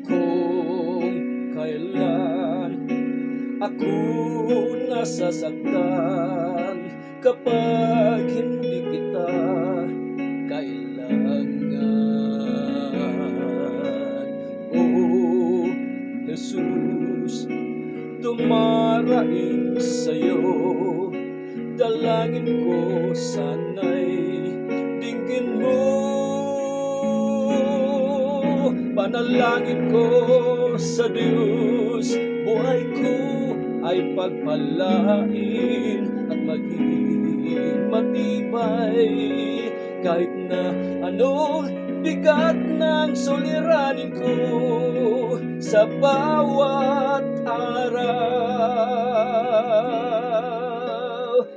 Kung kailan ako nasasaktan, kapag hindi kita kailangan. O Jesus, dumaraing sa'yo, dalangin ko sana'y dinggin mo. Panalangin ko sa Diyos, buhay ko ay pagpalain at maging matibay. Kahit na anong bigat ng suliranin ko sa bawat araw,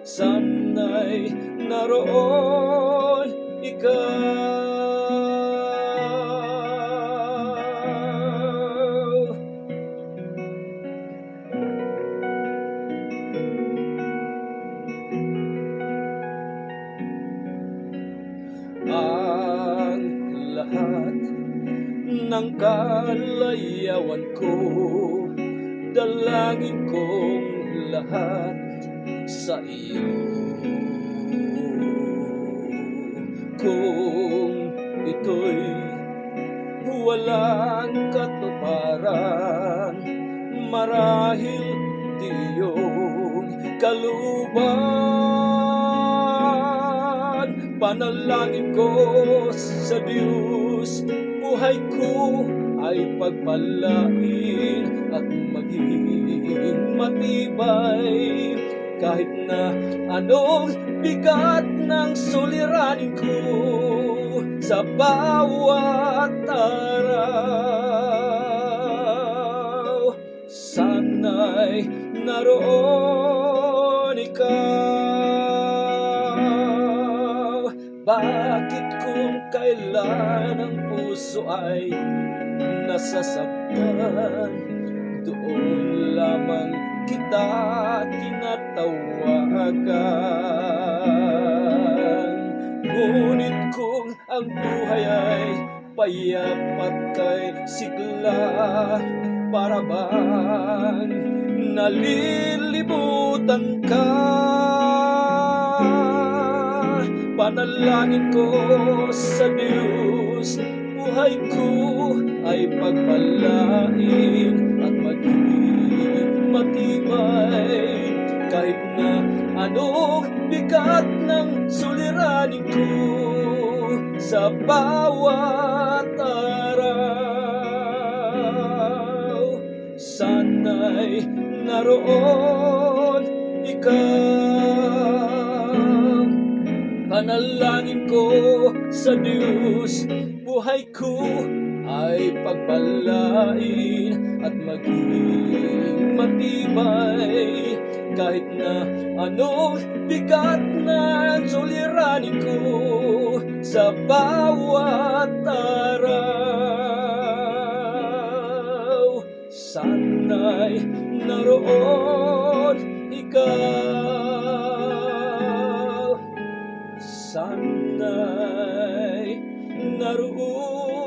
sana'y naroon ikaw. Ang lahat ng kalayawan ko, dalangin kong lahat sa iyo. Kung ito'y walang katuparan, marahil di iyong kalooban. Panalangin ko sa Diyos, buhay ko ay pagpalain at maging matibay. Kahit na anong bigat ng suliranin ko sa bawat araw, sana'y naroon ikaw. Bakit kung kailan ang puso ay nasasaktan, doon lamang kita tinatawagan? Ngunit kung ang buhay ay payapat kay sigla, para bang nalilimutan ka? Panalangin ko sa Diyos, buhay ko ay pagpalain at maging matibay. Kahit na anong bigat ng suliranin ko sa bawat araw, sana'y naroon ikaw. Panalangin ko sa Diyos, buhay ko ay pagpalain at maging matibay. Kahit na anong bigat na suliranin ko sa bawat araw, sana'y naroon ikaw. Sana'y naroon